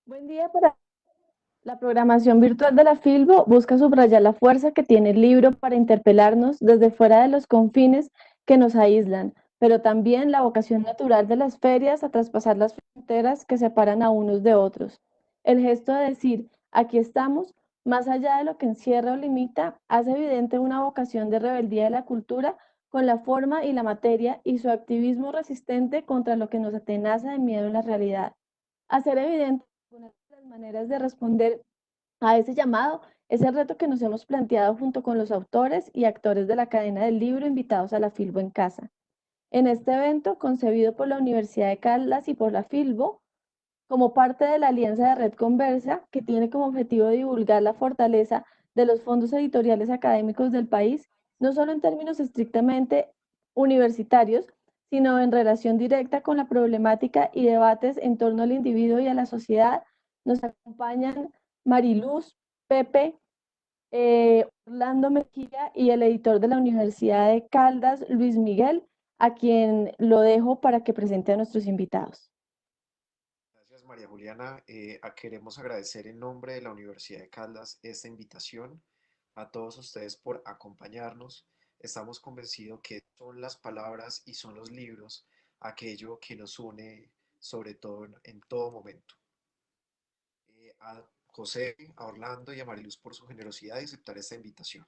Buen día para la programación virtual de la Filbo busca subrayar la fuerza que tiene el libro para interpelarnos desde fuera de los confines que nos aíslan, pero también la vocación natural de las ferias a traspasar las fronteras que separan a unos de otros. El gesto de decir, aquí estamos, más allá de lo que encierra o limita, hace evidente una vocación de rebeldía de la cultura con la forma y la materia y su activismo resistente contra lo que nos atenaza de miedo en la realidad. Hacer evidente algunas de las maneras de responder a ese llamado es el reto que nos hemos planteado junto con los autores y actores de la cadena del libro invitados a la Filbo en Casa. En este evento, concebido por la Universidad de Caldas y por la Filbo, como parte de la alianza de Red Conversa, que tiene como objetivo divulgar la fortaleza de los fondos editoriales académicos del país, no solo en términos estrictamente universitarios, sino en relación directa con la problemática y debates en torno al individuo y a la sociedad, nos acompañan Mariluz, Pepe, Orlando Mejía y el editor de la Universidad de Caldas, Luis Miguel, a quien lo dejo para que presente a nuestros invitados. Gracias, María Juliana. Queremos agradecer en nombre de la Universidad de Caldas esta invitación a todos ustedes por acompañarnos. Estamos convencidos que son las palabras y son los libros aquello que nos une, sobre todo en todo momento. A José, a Orlando y a Mariluz por su generosidad de aceptar esta invitación.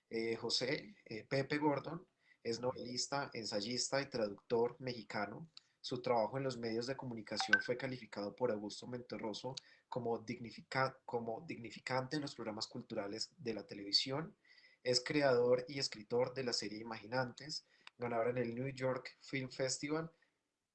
Pepe Gordon es novelista, ensayista y traductor mexicano. Su trabajo en los medios de comunicación fue calificado por Augusto Mentorroso como dignificante en los programas culturales de la televisión. Es creador y escritor de la serie Imaginantes, ganadora en el New York Film Festival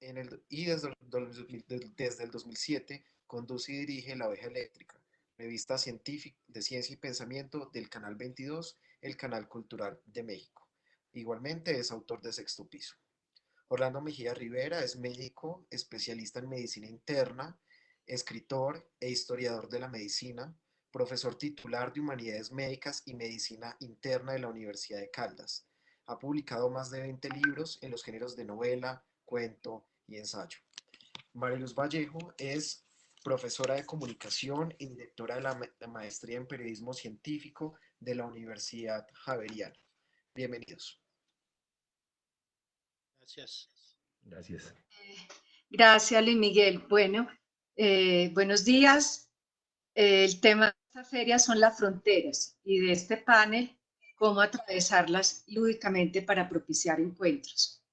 y desde el 2007 conduce y dirige La Oveja Eléctrica, revista científica de ciencia y pensamiento del Canal 22, el Canal Cultural de México. Igualmente es autor de Sexto Piso. Orlando Mejía Rivera es médico, especialista en medicina interna, escritor e historiador de la medicina, profesor titular de Humanidades Médicas y Medicina Interna de la Universidad de Caldas. Ha publicado más de 20 libros en los géneros de novela, cuento y ensayo. Mariluz Vallejo es profesora de comunicación y directora de la maestría en periodismo científico de la Universidad Javeriana. Bienvenidos. Gracias. Gracias. Gracias, Luis Miguel. Bueno, buenos días. El tema de esta feria son las fronteras y de este panel, cómo atravesarlas lúdicamente para propiciar encuentros.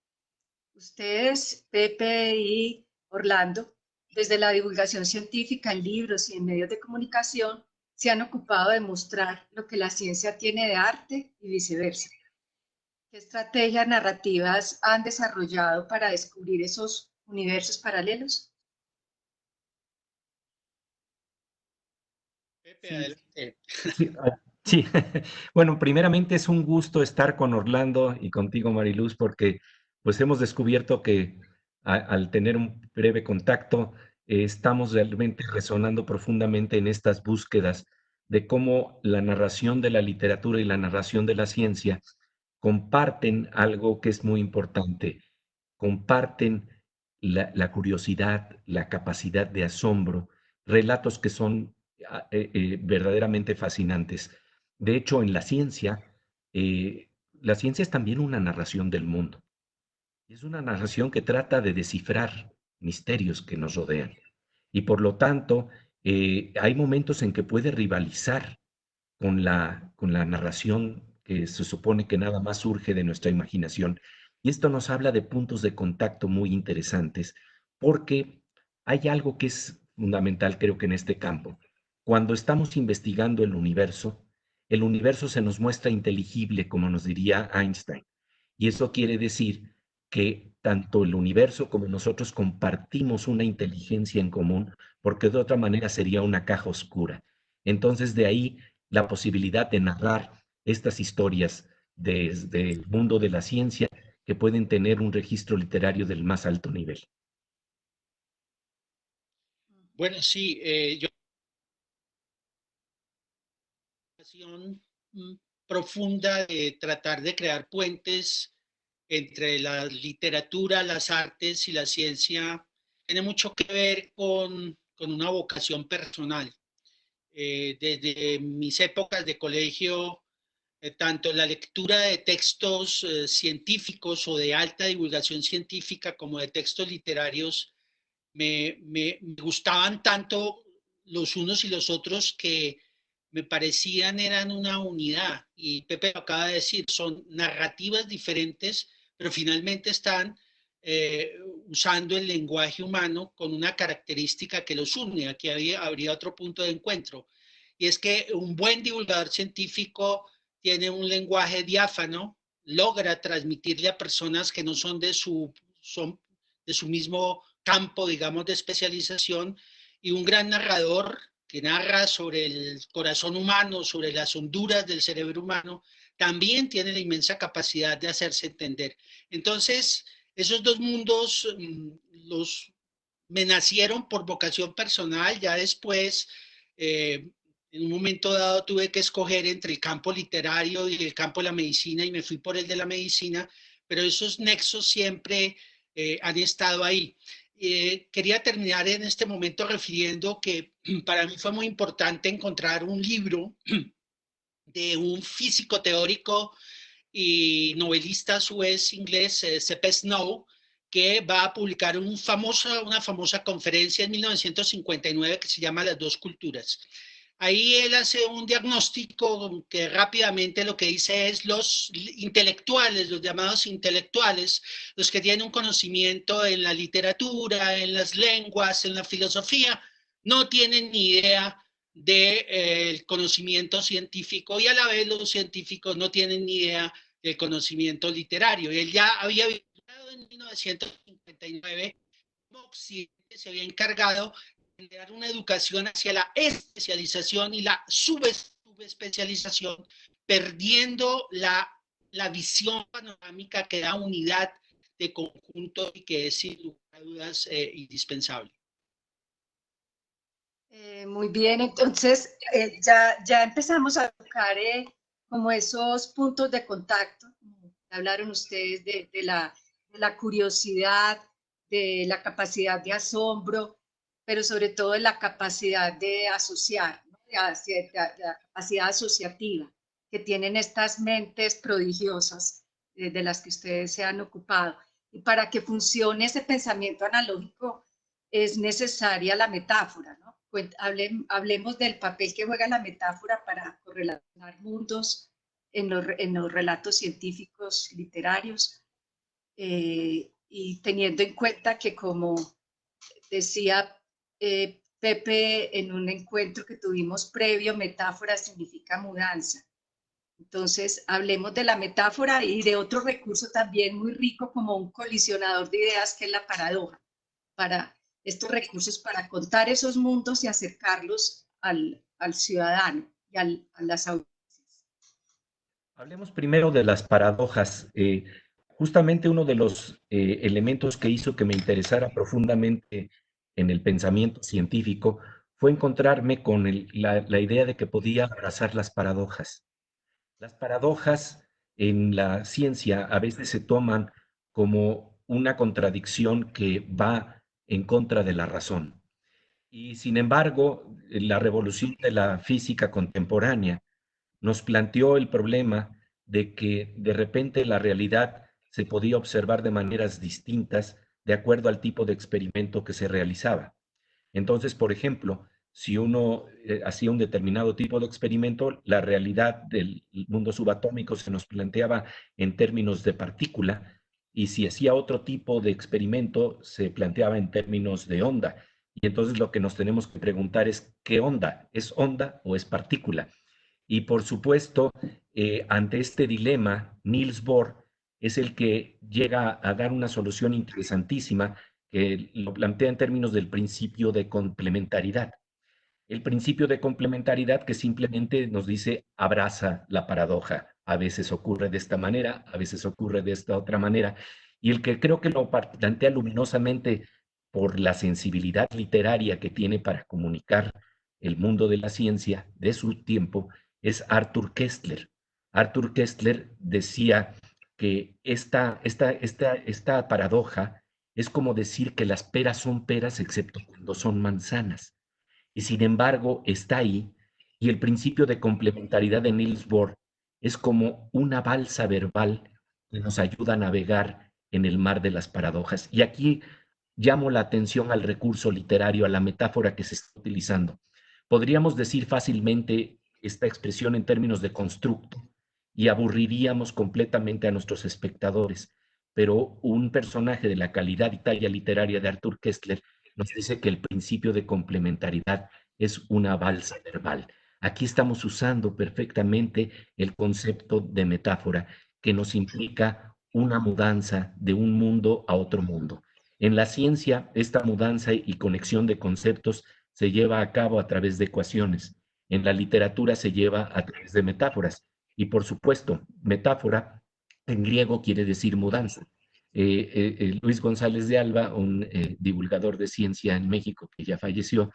Ustedes, Pepe y Orlando, desde la divulgación científica en libros y en medios de comunicación, se han ocupado de mostrar lo que la ciencia tiene de arte y viceversa. ¿Qué estrategias narrativas han desarrollado para descubrir esos universos paralelos? Pepe, Sí, adelante. sí, sí. Bueno, primeramente es un gusto estar con Orlando y contigo, Mariluz, porque pues hemos descubierto que al tener un breve contacto, estamos realmente resonando profundamente en estas búsquedas de cómo la narración de la literatura y la narración de la ciencia comparten algo que es muy importante, comparten la curiosidad, la capacidad de asombro, relatos que son verdaderamente fascinantes. De hecho, en la ciencia es también una narración del mundo. Es una narración que trata de descifrar misterios que nos rodean. Y por lo tanto, hay momentos en que puede rivalizar con la narración que se supone que nada más surge de nuestra imaginación. Y esto nos habla de puntos de contacto muy interesantes, porque hay algo que es fundamental, creo que en este campo. Cuando estamos investigando el universo se nos muestra inteligible, como nos diría Einstein. Y eso quiere decir que tanto el universo como nosotros compartimos una inteligencia en común, porque de otra manera sería una caja oscura. Entonces, de ahí la posibilidad de narrar estas historias desde el mundo de la ciencia que pueden tener un registro literario del más alto nivel. Bueno, sí, yo pasión profunda de tratar de crear puentes entre la literatura, las artes y la ciencia tiene mucho que ver con con una vocación personal. Desde mis épocas de colegio, tanto la lectura de textos científicos o de alta divulgación científica como de textos literarios me gustaban tanto los unos y los otros que me parecían eran una unidad. Y Pepe lo acaba de decir, son narrativas diferentes, pero finalmente están usando el lenguaje humano con una característica que los une. Aquí habría otro punto de encuentro. Y es que un buen divulgador científico tiene un lenguaje diáfano, logra transmitirle a personas que no son de su mismo campo, digamos, de especialización, y un gran narrador que narra sobre el corazón humano, sobre las honduras del cerebro humano, también tiene la inmensa capacidad de hacerse entender. Entonces, esos dos mundos me nacieron por vocación personal. Ya después, en un momento dado, tuve que escoger entre el campo literario y el campo de la medicina, y me fui por el de la medicina, pero esos nexos siempre han estado ahí. Quería terminar en este momento refiriendo que para mí fue muy importante encontrar un libro de un físico teórico y novelista a su vez inglés, C.P. Snow, que va a publicar una famosa conferencia en 1959 que se llama Las dos culturas. Ahí él hace un diagnóstico que rápidamente lo que dice es los intelectuales, los llamados intelectuales, los que tienen un conocimiento en la literatura, en las lenguas, en la filosofía, no tienen ni idea del conocimiento científico, y a la vez los científicos no tienen ni idea del conocimiento literario. Él ya había vivido en 1959, como Occidente se había encargado generar una educación hacia la especialización y la subespecialización, perdiendo la visión panorámica que da unidad de conjunto y que es sin lugar a dudas indispensable. Muy bien, entonces ya empezamos a tocar como esos puntos de contacto. Hablaron ustedes de la curiosidad, de la capacidad de asombro, pero sobre todo de la capacidad de asociar, ¿no? de la capacidad asociativa que tienen estas mentes prodigiosas de las que ustedes se han ocupado. Y para que funcione ese pensamiento analógico es necesaria la metáfora, ¿no? Hablemos del papel que juega la metáfora para correlacionar mundos en los relatos científicos literarios, y teniendo en cuenta que, como decía Pepe en un encuentro que tuvimos previo, metáfora significa mudanza. Entonces, hablemos de la metáfora y de otro recurso también muy rico como un colisionador de ideas, que es la paradoja, para estos recursos para contar esos mundos y acercarlos al ciudadano y a las audiencias. Hablemos primero de las paradojas. Justamente uno de los elementos que hizo que me interesara profundamente en el pensamiento científico fue encontrarme con la idea de que podía abrazar las paradojas. Las paradojas en la ciencia a veces se toman como una contradicción que va en contra de la razón. Y sin embargo, la revolución de la física contemporánea nos planteó el problema de que de repente la realidad se podía observar de maneras distintas de acuerdo al tipo de experimento que se realizaba. Entonces, por ejemplo, si uno hacía un determinado tipo de experimento, la realidad del mundo subatómico se nos planteaba en términos de partícula, y si hacía otro tipo de experimento, se planteaba en términos de onda. Y entonces lo que nos tenemos que preguntar es, ¿qué onda? ¿Es onda o es partícula? Y por supuesto, ante este dilema, Niels Bohr es el que llega a dar una solución interesantísima que lo plantea en términos del principio de complementariedad. El principio de complementariedad que simplemente nos dice abraza la paradoja. A veces ocurre de esta manera, a veces ocurre de esta otra manera. Y el que creo que lo plantea luminosamente por la sensibilidad literaria que tiene para comunicar el mundo de la ciencia de su tiempo es Arthur Koestler. Arthur Koestler decía que esta paradoja es como decir que las peras son peras excepto cuando son manzanas. y sin embargo está ahí, y el principio de complementariedad de Niels Bohr es como una balsa verbal que nos ayuda a navegar en el mar de las paradojas. Y aquí llamo la atención al recurso literario, a la metáfora que se está utilizando. Podríamos decir fácilmente esta expresión en términos de constructo y aburriríamos completamente a nuestros espectadores, pero un personaje de la calidad y talla literaria de Arthur Koestler nos dice que el principio de complementariedad es una balsa verbal. Aquí estamos usando perfectamente el concepto de metáfora que nos implica una mudanza de un mundo a otro mundo. En la ciencia, esta mudanza y conexión de conceptos se lleva a cabo a través de ecuaciones. En la literatura se lleva a través de metáforas. Y por supuesto, metáfora en griego quiere decir mudanza. Luis González de Alba, un divulgador de ciencia en México que ya falleció,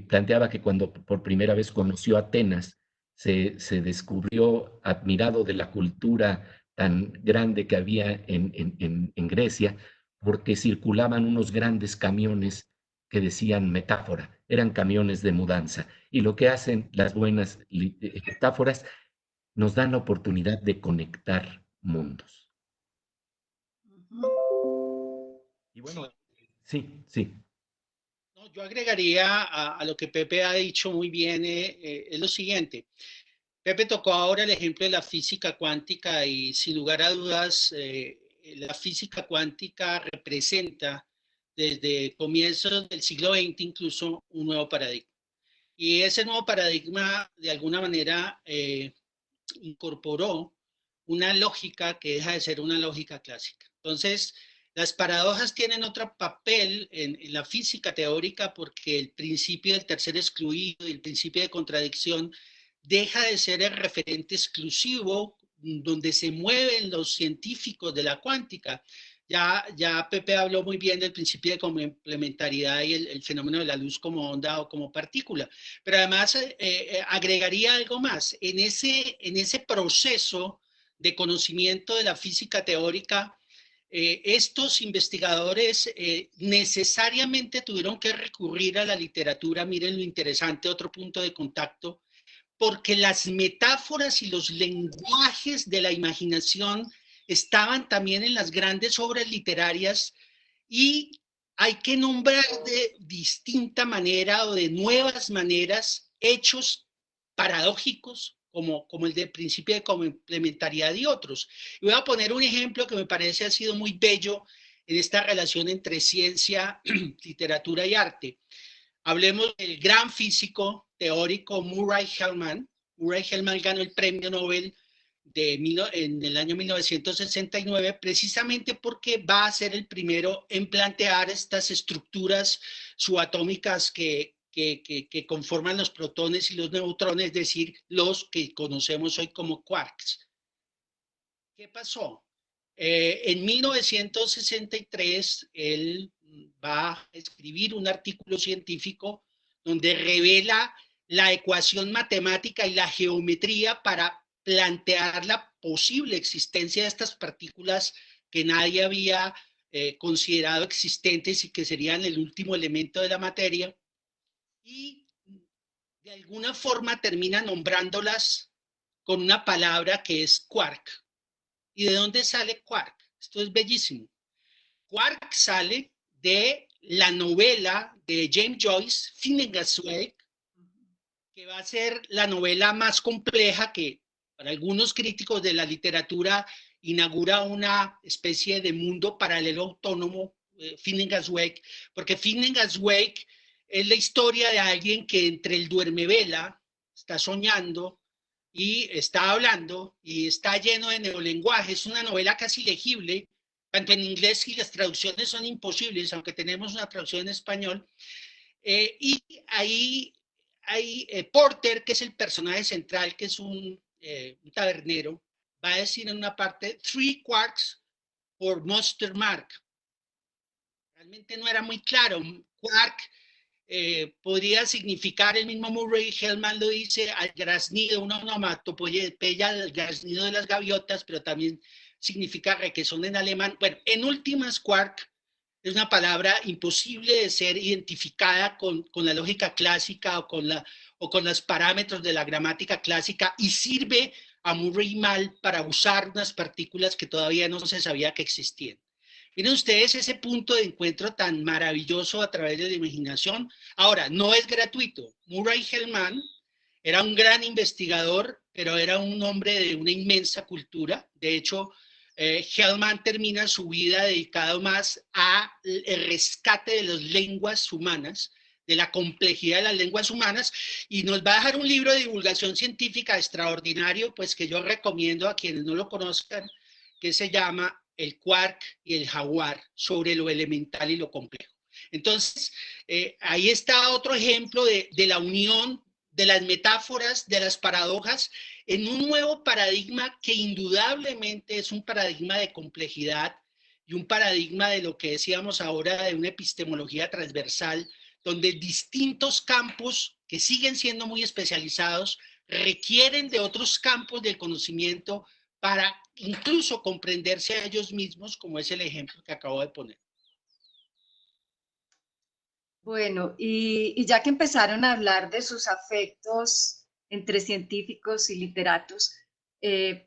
planteaba que cuando por primera vez conoció Atenas, se descubrió admirado de la cultura tan grande que había en Grecia, porque circulaban unos grandes camiones que decían metáfora, eran camiones de mudanza. Y lo que hacen las buenas metáforas nos dan la oportunidad de conectar mundos. Y bueno, sí, sí. No, yo agregaría a lo que Pepe ha dicho muy bien, es lo siguiente. Pepe tocó ahora el ejemplo de la física cuántica y sin lugar a dudas, la física cuántica representa desde comienzos del siglo XX incluso un nuevo paradigma. Y ese nuevo paradigma de alguna manera incorporó una lógica que deja de ser una lógica clásica. Entonces, las paradojas tienen otro papel en la física teórica porque el principio del tercer excluido y el principio de contradicción deja de ser el referente exclusivo donde se mueven los científicos de la cuántica. Ya Pepe habló muy bien del principio de complementariedad y el fenómeno de la luz como onda o como partícula. Pero además agregaría algo más. En ese proceso de conocimiento de la física teórica, estos investigadores necesariamente tuvieron que recurrir a la literatura. Miren lo interesante, otro punto de contacto, porque las metáforas y los lenguajes de la imaginación estaban también en las grandes obras literarias y hay que nombrar de distinta manera o de nuevas maneras hechos paradójicos como el del principio de complementariedad y otros. Y voy a poner un ejemplo que me parece ha sido muy bello en esta relación entre ciencia, literatura y arte. Hablemos del gran físico teórico Murray Gell-Mann. Murray Gell-Mann ganó el premio Nobel en el año 1969 precisamente porque va a ser el primero en plantear estas estructuras subatómicas que conforman los protones y los neutrones, es decir, los que conocemos hoy como quarks. ¿Qué pasó? En 1963 él va a escribir un artículo científico donde revela la ecuación matemática y la geometría para plantear la posible existencia de estas partículas que nadie había considerado existentes y que serían el último elemento de la materia, y de alguna forma termina nombrándolas con una palabra que es quark. ¿Y de dónde sale quark? Esto es bellísimo. Quark sale de la novela de James Joyce, Finnegan's Wake, que va a ser la novela más compleja que para algunos críticos de la literatura inaugura una especie de mundo paralelo autónomo, Finnegan's Wake, porque Finnegan's Wake es la historia de alguien que entre el duermevela está soñando y está hablando y está lleno de neolenguaje. Es una novela casi legible, tanto en inglés y las traducciones son imposibles, aunque tenemos una traducción en español. Y ahí hay Porter, que es el personaje central, que es un tabernero, va a decir en una parte 3 quarks por Monster Mark. Realmente no era muy claro. Quark podría significar, el mismo Murray Gell-Mann lo dice, al graznido, una onomatopeya al graznido de las gaviotas, pero también significa requesón en alemán. Bueno, en últimas, quark es una palabra imposible de ser identificada con la lógica clásica o con los parámetros de la gramática clásica, y sirve a Murray mal para usar unas partículas que todavía no se sabía que existían. Miren ustedes ese punto de encuentro tan maravilloso a través de la imaginación. Ahora, no es gratuito. Murray Gell-Mann era un gran investigador, pero era un hombre de una inmensa cultura. De hecho, Gell-Mann termina su vida dedicado más al rescate de las lenguas humanas, de la complejidad de las lenguas humanas, y nos va a dejar un libro de divulgación científica extraordinario, pues que yo recomiendo a quienes no lo conozcan, que se llama El quark y el jaguar, sobre lo elemental y lo complejo. Entonces, ahí está otro ejemplo de la unión de las metáforas, de las paradojas, en un nuevo paradigma que indudablemente es un paradigma de complejidad y un paradigma de lo que decíamos ahora de una epistemología transversal, donde distintos campos que siguen siendo muy especializados requieren de otros campos del conocimiento para incluso comprenderse a ellos mismos, como es el ejemplo que acabo de poner. Bueno, y ya que empezaron a hablar de sus afectos entre científicos y literatos,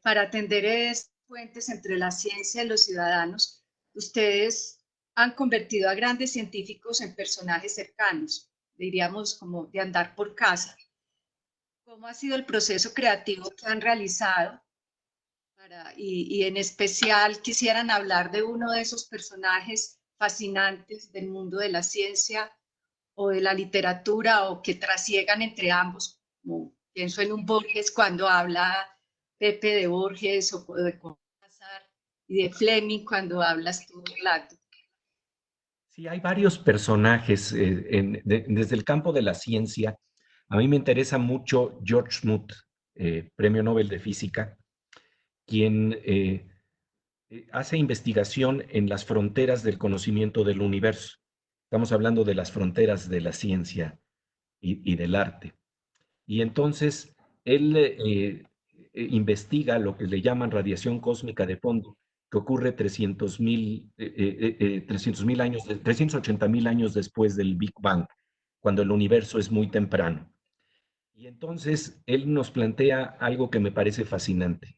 para atender puentes entre la ciencia y los ciudadanos, ustedes han convertido a grandes científicos en personajes cercanos, diríamos como de andar por casa. ¿Cómo ha sido el proceso creativo que han realizado? Y en especial quisieran hablar de uno de esos personajes fascinantes del mundo de la ciencia o de la literatura, o que trasiegan entre ambos, como pienso en un Borges cuando habla Pepe de Borges, o de Cortázar, y de Fleming cuando hablas tú, Orlando. Sí, hay varios personajes desde el campo de la ciencia. A mí me interesa mucho George Smoot, Premio Nobel de Física, quien hace investigación en las fronteras del conocimiento del universo. Estamos hablando de las fronteras de la ciencia y del arte. Y entonces él investiga lo que le llaman radiación cósmica de fondo, que ocurre 380.000 años después del Big Bang, cuando el universo es muy temprano. Y entonces él nos plantea algo que me parece fascinante.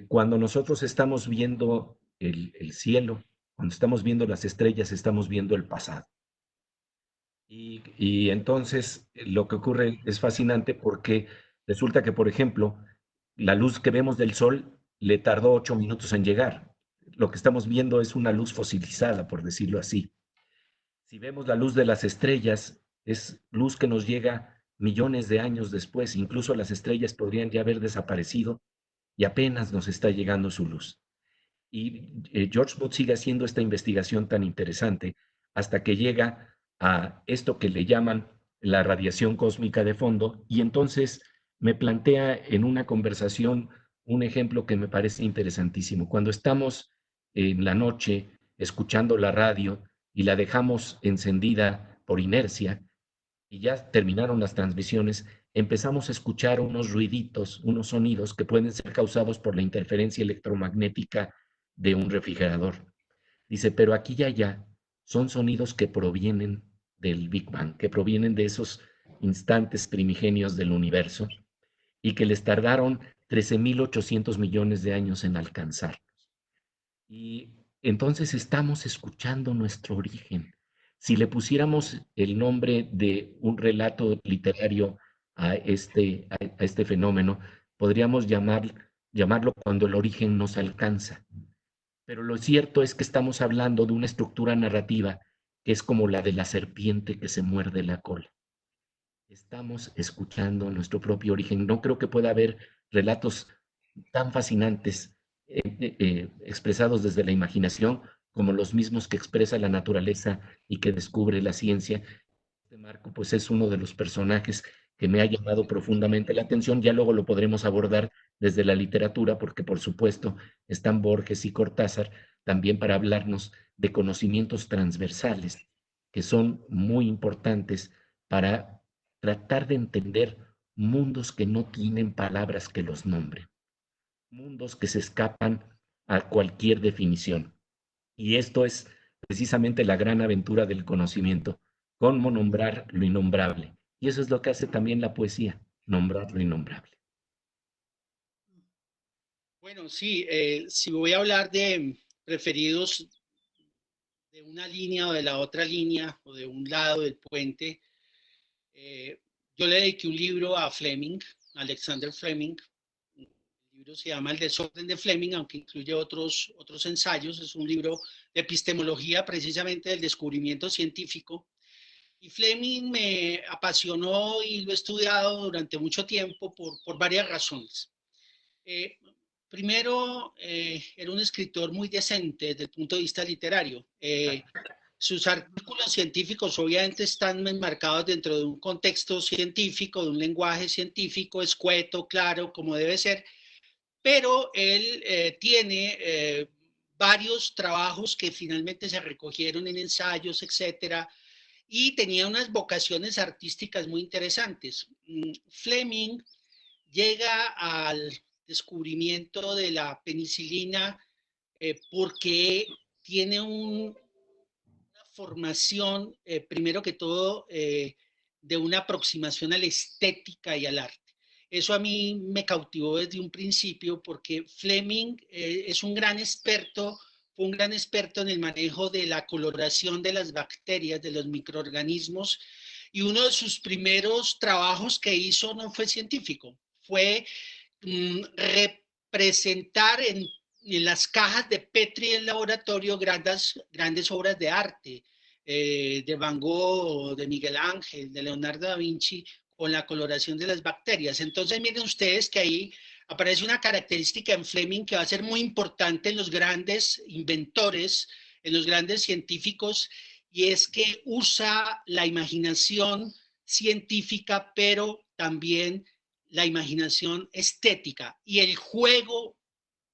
Cuando nosotros estamos viendo el cielo, cuando estamos viendo las estrellas, estamos viendo el pasado. Y entonces lo que ocurre es fascinante porque resulta que, por ejemplo, la luz que vemos del sol le tardó 8 minutos en llegar. Lo que estamos viendo es una luz fosilizada, por decirlo así. Si vemos la luz de las estrellas, es luz que nos llega millones de años después. Incluso las estrellas podrían ya haber desaparecido y apenas nos está llegando su luz. Y George Smoot sigue haciendo esta investigación tan interesante hasta que llega a esto que le llaman la radiación cósmica de fondo, y entonces me plantea en una conversación un ejemplo que me parece interesantísimo. Cuando estamos en la noche escuchando la radio y la dejamos encendida por inercia y ya terminaron las transmisiones, empezamos a escuchar unos ruiditos, unos sonidos que pueden ser causados por la interferencia electromagnética de un refrigerador. Dice, pero aquí y allá son sonidos que provienen del Big Bang, que provienen de esos instantes primigenios del universo y que les tardaron 13.800 millones de años en alcanzarnos. Y entonces estamos escuchando nuestro origen. Si le pusiéramos el nombre de un relato literario a este fenómeno, podríamos llamarlo cuando el origen nos alcanza. Pero lo cierto es que estamos hablando de una estructura narrativa que es como la de la serpiente que se muerde la cola. Estamos escuchando nuestro propio origen. No creo que pueda haber relatos tan fascinantes expresados desde la imaginación como los mismos que expresa la naturaleza y que descubre la ciencia. Este Marco, pues es uno de los personajes que me ha llamado profundamente la atención. Ya luego lo podremos abordar desde la literatura, porque por supuesto están Borges y Cortázar también para hablarnos de conocimientos transversales que son muy importantes para tratar de entender mundos que no tienen palabras que los nombren, mundos que se escapan a cualquier definición. Y esto es precisamente la gran aventura del conocimiento, cómo nombrar lo innombrable. Y eso es lo que hace también la poesía, nombrar lo innombrable. Bueno, sí, si voy a hablar de preferidos de una línea o de la otra línea, o de un lado del puente, eh, yo le dediqué un libro a Fleming, Alexander Fleming. El libro se llama El desorden de Fleming, aunque incluye otros ensayos. Es un libro de epistemología, precisamente del descubrimiento científico. Y Fleming me apasionó y lo he estudiado durante mucho tiempo por varias razones. Eh, Primero, era un escritor muy decente desde el punto de vista literario. Sus artículos científicos obviamente están enmarcados dentro de un contexto científico, de un lenguaje científico, escueto, claro, como debe ser, pero él tiene varios trabajos que finalmente se recogieron en ensayos, etcétera, y tenía unas vocaciones artísticas muy interesantes. Fleming llega al descubrimiento de la penicilina porque tiene una formación, primero que todo, de una aproximación a la estética y al arte. Eso a mí me cautivó desde un principio porque Fleming es un gran experto, fue un gran experto en el manejo de la coloración de las bacterias, de los microorganismos, y uno de sus primeros trabajos que hizo no fue científico, fue representar en las cajas de Petri en laboratorio grandes obras de arte, de Van Gogh, de Miguel Ángel, de Leonardo da Vinci, con la coloración de las bacterias. Entonces miren ustedes que ahí aparece una característica en Fleming que va a ser muy importante en los grandes inventores, en los grandes científicos, y es que usa la imaginación científica, pero también la imaginación estética, y el juego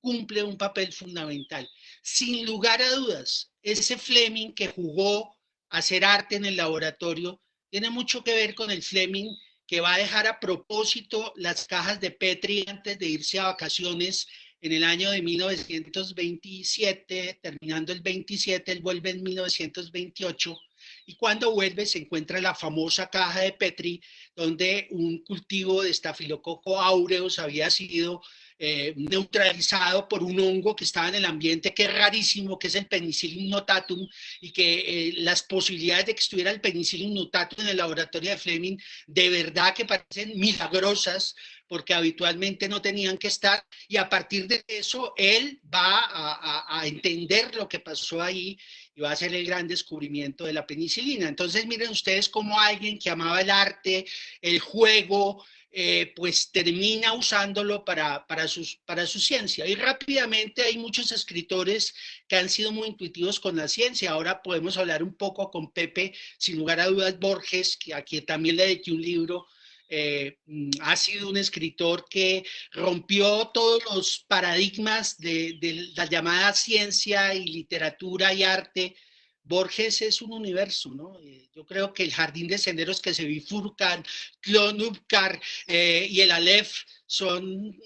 cumple un papel fundamental. Sin lugar a dudas, ese Fleming que jugó a hacer arte en el laboratorio tiene mucho que ver con el Fleming que va a dejar a propósito las cajas de Petri antes de irse a vacaciones en el año de 1927, terminando el 27, él vuelve en 1928, y cuando vuelve se encuentra la famosa caja de Petri donde un cultivo de Staphylococcus aureus había sido neutralizado por un hongo que estaba en el ambiente, que es rarísimo, que es el Penicillium notatum, y que las posibilidades de que estuviera el Penicillium notatum en el laboratorio de Fleming de verdad que parecen milagrosas, porque habitualmente no tenían que estar, y a partir de eso él va a entender lo que pasó ahí y va a hacer el gran descubrimiento de la penicilina. Entonces miren ustedes cómo alguien que amaba el arte, el juego, pues termina usándolo para su ciencia. Y rápidamente hay muchos escritores que han sido muy intuitivos con la ciencia. Ahora podemos hablar un poco con Pepe, sin lugar a dudas, Borges, que a quien también le dediqué un libro. Ha sido un escritor que rompió todos los paradigmas de la llamada ciencia y literatura y arte. Borges es un universo, ¿no? Yo creo que el jardín de senderos que se bifurcan, Clonupcar y el Aleph son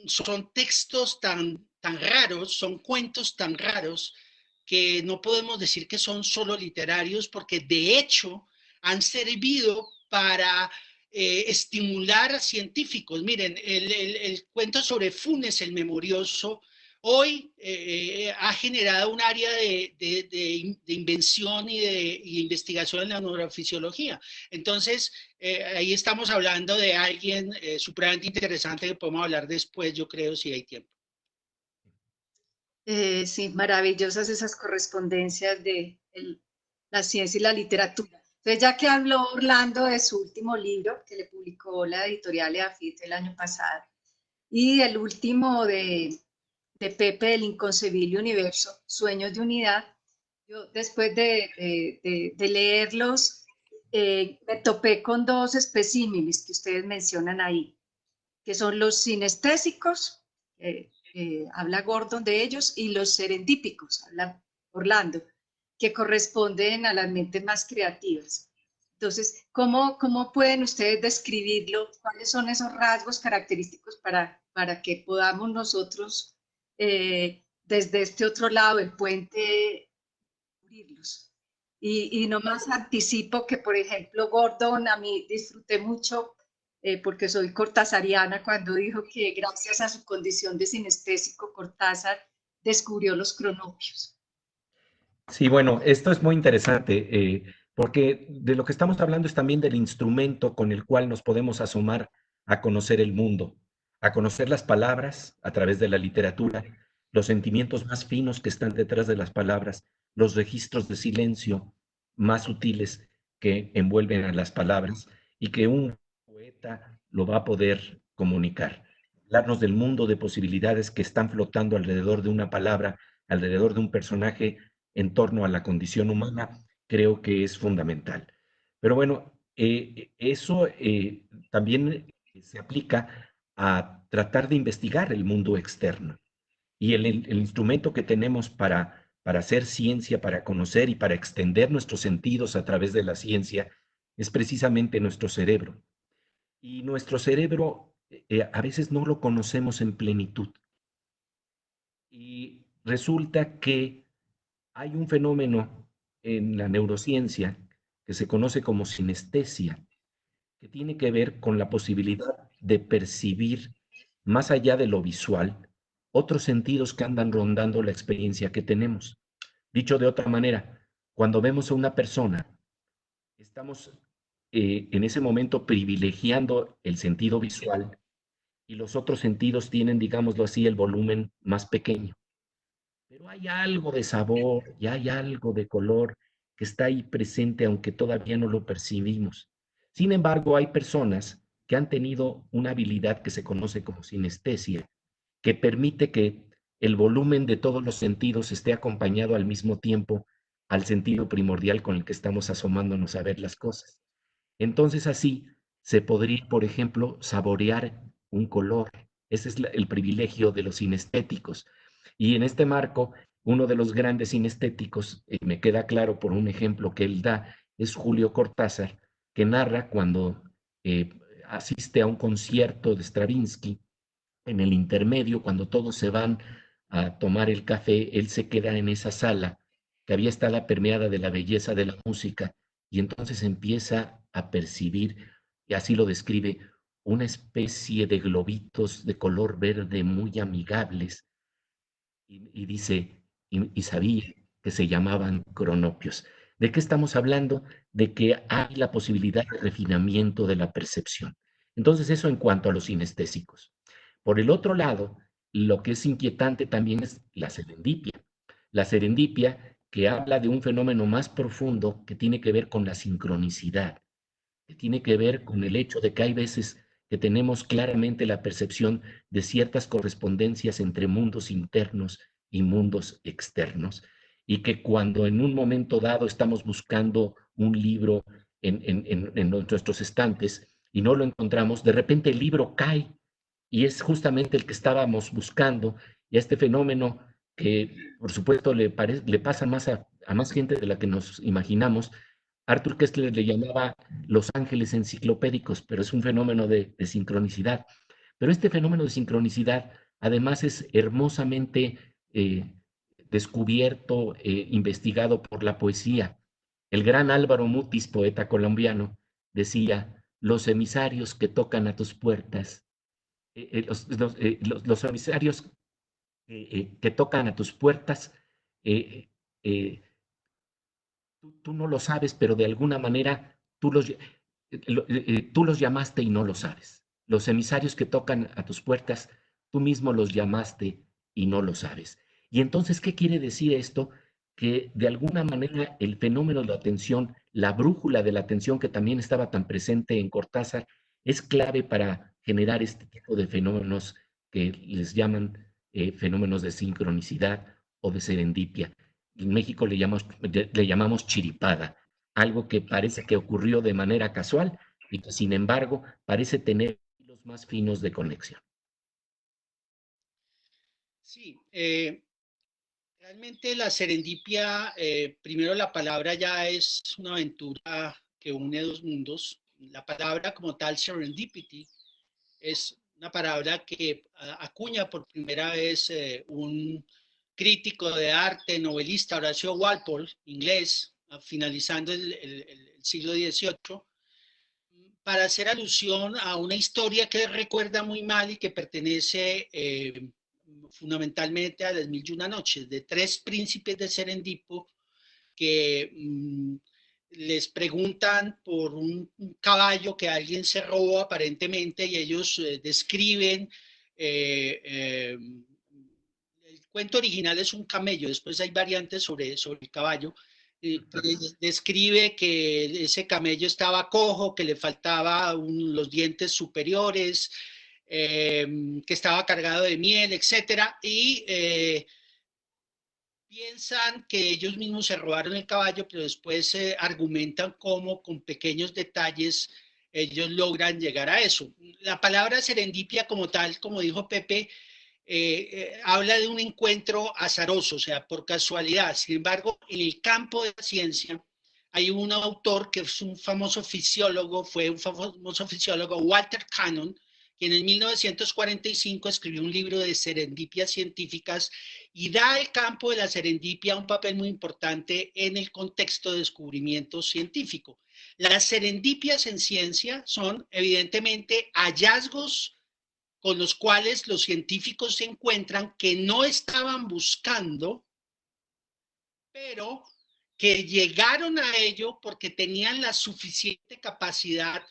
textos tan raros, son cuentos tan raros que no podemos decir que son solo literarios porque de hecho han servido para estimular a científicos. Miren, el cuento sobre Funes el Memorioso hoy ha generado un área de invención y de investigación en la neurofisiología. Entonces, ahí estamos hablando de alguien supremamente interesante que podemos hablar después, yo creo, si hay tiempo. Sí, maravillosas esas correspondencias de la ciencia y la literatura. Entonces, ya que habló Orlando de su último libro, que le publicó la editorial EAFIT el año pasado, y el último de Pepe, El inconcebible universo, Sueños de unidad, yo después de leerlos, me topé con dos especímenes que ustedes mencionan ahí, que son los sinestésicos, habla Gordon de ellos, y los serendípicos, habla Orlando, que corresponden a las mentes más creativas. Entonces, ¿cómo pueden ustedes describirlo? ¿Cuáles son esos rasgos característicos para que podamos nosotros, desde este otro lado del puente, cubrirlos? Y nomás anticipo que, por ejemplo, Gordon, a mí disfruté mucho, porque soy cortasariana, cuando dijo que gracias a su condición de sinestésico, Cortázar descubrió los cronopios. Sí, bueno, esto es muy interesante, porque de lo que estamos hablando es también del instrumento con el cual nos podemos asomar a conocer el mundo, a conocer las palabras a través de la literatura, los sentimientos más finos que están detrás de las palabras, los registros de silencio más sutiles que envuelven a las palabras y que un poeta lo va a poder comunicar. Hablarnos del mundo de posibilidades que están flotando alrededor de una palabra, alrededor de un personaje en torno a la condición humana, creo que es fundamental. Pero bueno, eso también se aplica a tratar de investigar el mundo externo. Y el instrumento que tenemos para hacer ciencia, para conocer y para extender nuestros sentidos a través de la ciencia, es precisamente nuestro cerebro. Y nuestro cerebro a veces no lo conocemos en plenitud. Y resulta que hay un fenómeno en la neurociencia que se conoce como sinestesia, que tiene que ver con la posibilidad de percibir más allá de lo visual otros sentidos que andan rondando la experiencia que tenemos. Dicho de otra manera, cuando vemos a una persona, estamos en ese momento privilegiando el sentido visual y los otros sentidos tienen, digámoslo así, el volumen más pequeño. Pero hay algo de sabor y hay algo de color que está ahí presente, aunque todavía no lo percibimos. Sin embargo, hay personas que han tenido una habilidad que se conoce como sinestesia, que permite que el volumen de todos los sentidos esté acompañado al mismo tiempo al sentido primordial con el que estamos asomándonos a ver las cosas. Entonces así se podría, por ejemplo, saborear un color. Ese es el privilegio de los sinestéticos. Y en este marco, uno de los grandes sinestéticos, me queda claro por un ejemplo que él da, es Julio Cortázar, que narra cuando eh, asiste a un concierto de Stravinsky, en el intermedio, cuando todos se van a tomar el café, él se queda en esa sala que había estado permeada de la belleza de la música y entonces empieza a percibir, y así lo describe, una especie de globitos de color verde muy amigables y dice, y sabía que se llamaban cronopios. ¿De qué estamos hablando? De que hay la posibilidad de refinamiento de la percepción. Entonces, eso en cuanto a los sinestésicos. Por el otro lado, lo que es inquietante también es la serendipia. La serendipia que habla de un fenómeno más profundo que tiene que ver con la sincronicidad, que tiene que ver con el hecho de que hay veces que tenemos claramente la percepción de ciertas correspondencias entre mundos internos y mundos externos, y que cuando en un momento dado estamos buscando un libro en nuestros estantes y no lo encontramos, de repente el libro cae y es justamente el que estábamos buscando, y a este fenómeno que por supuesto le pasa más a más gente de la que nos imaginamos. Arthur Koestler le llamaba los ángeles enciclopédicos, pero es un fenómeno de sincronicidad. Pero este fenómeno de sincronicidad además es hermosamente descubierto, investigado por la poesía. El gran Álvaro Mutis, poeta colombiano, decía, los emisarios que tocan a tus puertas, los emisarios que tocan a tus puertas, eh, eh, tú no lo sabes, pero de alguna manera tú los llamaste y no lo sabes. Los emisarios que tocan a tus puertas, tú mismo los llamaste y no lo sabes. Y entonces, ¿qué quiere decir esto? Que de alguna manera el fenómeno de la atención, la brújula de la atención que también estaba tan presente en Cortázar, es clave para generar este tipo de fenómenos que les llaman fenómenos de sincronicidad o de serendipia. En México le llamamos chiripada, algo que parece que ocurrió de manera casual y que sin embargo parece tener los más finos de conexión. Sí, realmente la serendipia, primero la palabra ya es una aventura que une dos mundos. La palabra como tal, serendipity, es una palabra que acuña por primera vez un crítico de arte, novelista, Horacio Walpole, inglés, finalizando el siglo XVIII, para hacer alusión a una historia que recuerda muy mal y que pertenece fundamentalmente a las Mil y una Noches, de tres príncipes de Serendipo que les preguntan por un caballo que alguien se robó aparentemente y ellos describen, el cuento original es un camello, después hay variantes sobre el caballo, describe que ese camello estaba cojo, que le faltaban los dientes superiores, que estaba cargado de miel, etcétera, y piensan que ellos mismos se robaron el caballo, pero después argumentan cómo con pequeños detalles ellos logran llegar a eso. La palabra serendipia como tal, como dijo Pepe, habla de un encuentro azaroso, o sea, por casualidad. Sin embargo, en el campo de la ciencia hay un autor que es un famoso fisiólogo, fue un famoso fisiólogo, Walter Cannon, quien en 1945 escribió un libro de serendipias científicas y da al campo de la serendipia un papel muy importante en el contexto de descubrimiento científico. Las serendipias en ciencia son evidentemente hallazgos con los cuales los científicos se encuentran que no estaban buscando, pero que llegaron a ello porque tenían la suficiente capacidad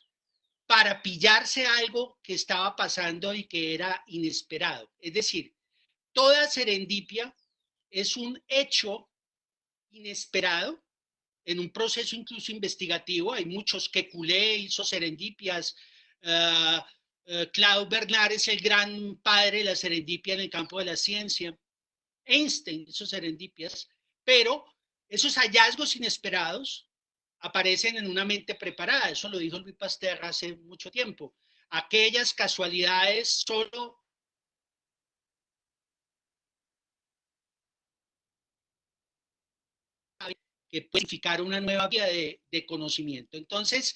para pillarse algo que estaba pasando y que era inesperado. Es decir, toda serendipia es un hecho inesperado en un proceso incluso investigativo. Hay muchos, que Kekulé hizo serendipias, Claude Bernard es el gran padre de la serendipia en el campo de la ciencia, Einstein hizo serendipias, pero esos hallazgos inesperados aparecen en una mente preparada. Eso lo dijo Louis Pasteur hace mucho tiempo. Aquellas casualidades solo que puede significar una nueva vía de conocimiento. Entonces,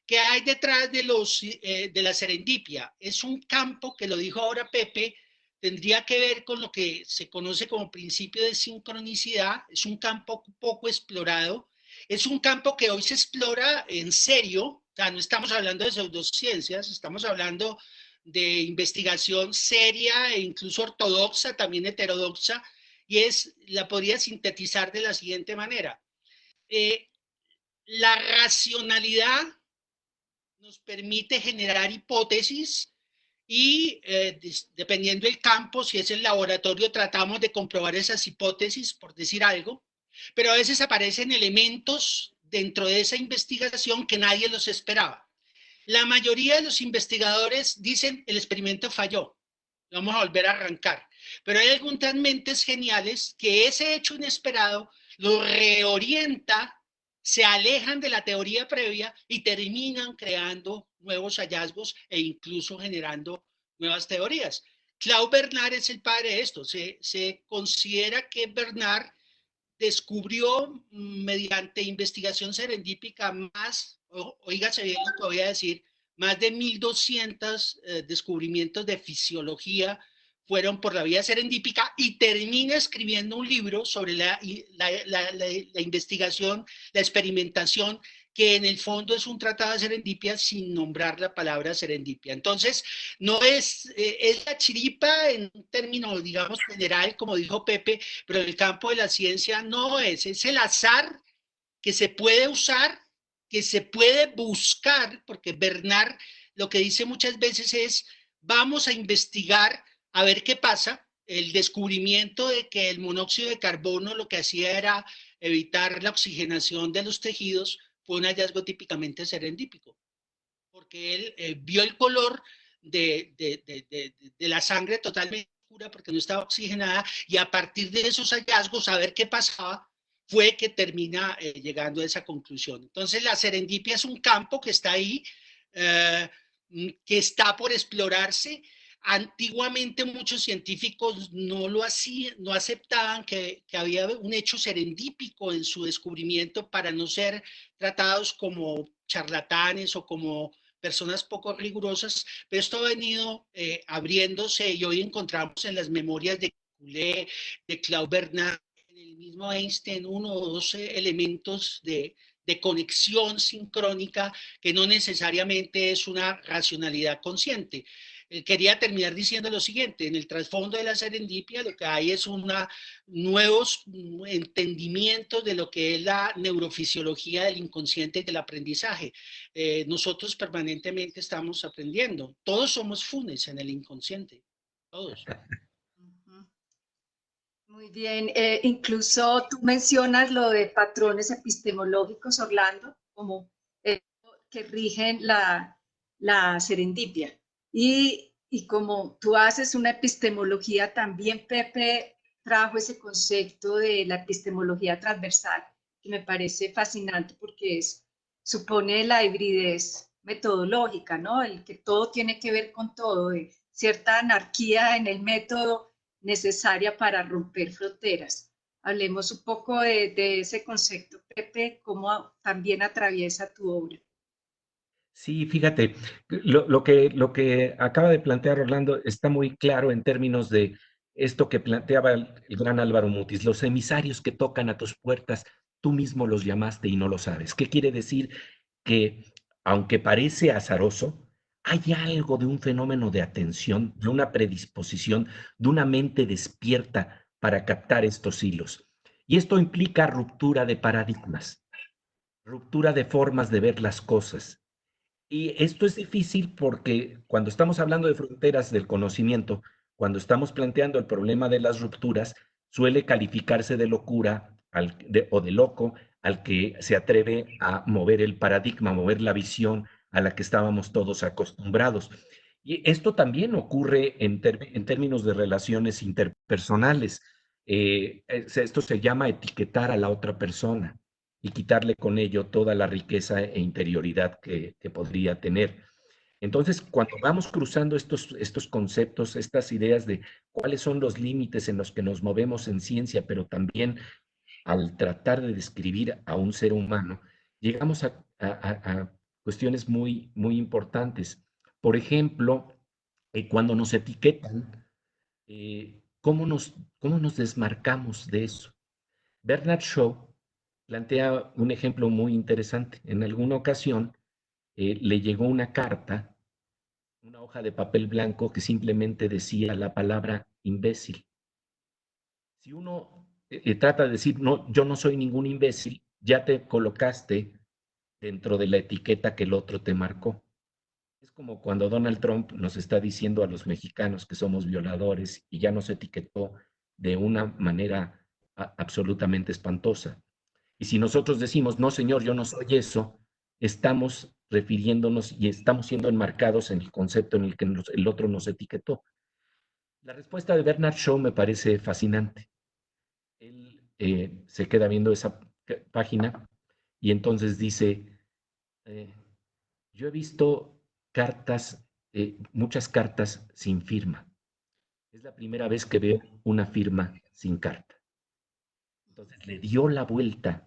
¿qué hay detrás de la serendipia? Es un campo que, lo dijo ahora Pepe, tendría que ver con lo que se conoce como principio de sincronicidad. Es un campo poco explorado. Es un campo que hoy se explora en serio. O sea, no estamos hablando de pseudociencias, estamos hablando de investigación seria e incluso ortodoxa, también heterodoxa, y la podría sintetizar de la siguiente manera. La racionalidad nos permite generar hipótesis y dependiendo del campo, si es el laboratorio, tratamos de comprobar esas hipótesis, por decir algo, pero a veces aparecen elementos dentro de esa investigación que nadie los esperaba. La mayoría de los investigadores dicen, el experimento falló, vamos a volver a arrancar. Pero hay algunas mentes geniales que ese hecho inesperado lo reorienta, se alejan de la teoría previa y terminan creando nuevos hallazgos e incluso generando nuevas teorías. Claude Bernard es el padre de esto. Se considera que Bernard descubrió mediante investigación serendípica más, oígase bien lo que voy a decir, más de 1200 descubrimientos de fisiología fueron por la vía serendípica y termina escribiendo un libro sobre la investigación, la experimentación, que en el fondo es un tratado de serendipia sin nombrar la palabra serendipia. Entonces, no es la chiripa en un término, digamos, general, como dijo Pepe, pero en el campo de la ciencia no es el azar que se puede usar, que se puede buscar, porque Bernard lo que dice muchas veces es, vamos a investigar a ver qué pasa. El descubrimiento de que el monóxido de carbono lo que hacía era evitar la oxigenación de los tejidos fue un hallazgo típicamente serendípico, porque él vio el color de la sangre totalmente oscura porque no estaba oxigenada, y a partir de esos hallazgos, a ver qué pasaba, fue que termina llegando a esa conclusión. Entonces, la serendipia es un campo que está ahí, que está por explorarse. Antiguamente muchos científicos no lo hacían, no aceptaban que había un hecho serendípico en su descubrimiento para no ser tratados como charlatanes o como personas poco rigurosas, pero esto ha venido abriéndose y hoy encontramos en las memorias de Kekulé, de Claude Bernard, en el mismo Einstein, uno o dos elementos de conexión sincrónica que no necesariamente es una racionalidad consciente. Quería terminar diciendo lo siguiente: en el trasfondo de la serendipia lo que hay es nuevos entendimientos de lo que es la neurofisiología del inconsciente y del aprendizaje. Nosotros permanentemente estamos aprendiendo. Todos somos funes en el inconsciente, todos. Muy bien, incluso tú mencionas lo de patrones epistemológicos, Orlando, como que rigen la serendipia. Y como tú haces una epistemología, también Pepe trajo ese concepto de la epistemología transversal, que me parece fascinante porque supone la hibridez metodológica, ¿no? El que todo tiene que ver con todo, cierta anarquía en el método necesaria para romper fronteras. Hablemos un poco de ese concepto, Pepe, cómo también atraviesa tu obra. Sí, fíjate, lo que acaba de plantear Orlando está muy claro en términos de esto que planteaba el gran Álvaro Mutis, los emisarios que tocan a tus puertas, tú mismo los llamaste y no lo sabes. ¿Qué quiere decir? Que aunque parece azaroso, hay algo de un fenómeno de atención, de una predisposición, de una mente despierta para captar estos hilos. Y esto implica ruptura de paradigmas, ruptura de formas de ver las cosas. Y esto es difícil porque cuando estamos hablando de fronteras del conocimiento, cuando estamos planteando el problema de las rupturas, suele calificarse de locura o de loco al que se atreve a mover el paradigma, mover la visión a la que estábamos todos acostumbrados. Y esto también ocurre en términos de relaciones interpersonales. Esto se llama etiquetar a la otra persona y quitarle con ello toda la riqueza e interioridad que podría tener. Entonces, cuando vamos cruzando estos conceptos, estas ideas de cuáles son los límites en los que nos movemos en ciencia, pero también al tratar de describir a un ser humano, llegamos a cuestiones muy, muy importantes. Por ejemplo, cuando nos etiquetan, ¿cómo nos desmarcamos de eso? Bernard Shaw plantea un ejemplo muy interesante. En alguna ocasión le llegó una carta, una hoja de papel blanco que simplemente decía la palabra imbécil. Si uno trata de decir, no, yo no soy ningún imbécil, ya te colocaste dentro de la etiqueta que el otro te marcó. Es como cuando Donald Trump nos está diciendo a los mexicanos que somos violadores y ya nos etiquetó de una manera absolutamente espantosa. Y si nosotros decimos, no, señor, yo no soy eso, estamos refiriéndonos y estamos siendo enmarcados en el concepto en el que el otro nos etiquetó. La respuesta de Bernard Shaw me parece fascinante. Él se queda viendo esa página y entonces dice, yo he visto cartas, muchas cartas sin firma. Es la primera vez que veo una firma sin carta. Entonces le dio la vuelta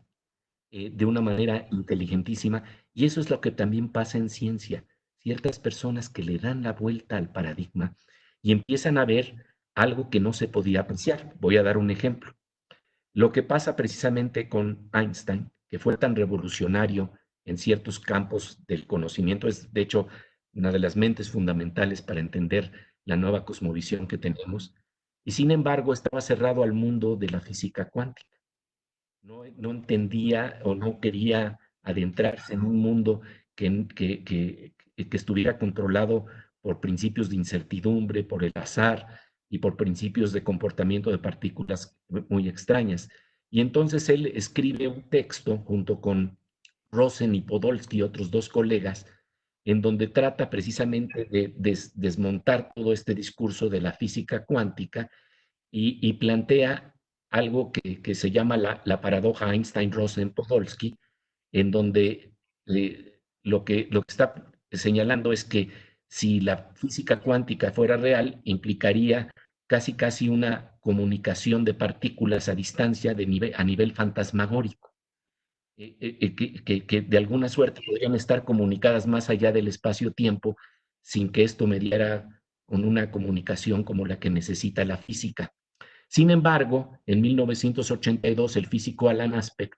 de una manera inteligentísima, y eso es lo que también pasa en ciencia. Ciertas personas que le dan la vuelta al paradigma y empiezan a ver algo que no se podía apreciar. Voy a dar un ejemplo. Lo que pasa precisamente con Einstein, que fue tan revolucionario en ciertos campos del conocimiento, es de hecho una de las mentes fundamentales para entender la nueva cosmovisión que tenemos, y sin embargo estaba cerrado al mundo de la física cuántica. No entendía o no quería adentrarse en un mundo que estuviera controlado por principios de incertidumbre, por el azar y por principios de comportamiento de partículas muy extrañas. Y entonces él escribe un texto junto con Rosen y Podolsky y otros dos colegas, en donde trata precisamente de desmontar todo este discurso de la física cuántica y plantea algo que se llama la paradoja Einstein-Rosen-Podolsky, en donde lo que está señalando es que si la física cuántica fuera real, implicaría casi una comunicación de partículas a distancia a nivel fantasmagórico, que de alguna suerte podrían estar comunicadas más allá del espacio-tiempo sin que esto mediara con una comunicación como la que necesita la física. Sin embargo, en 1982 el físico Alan Aspect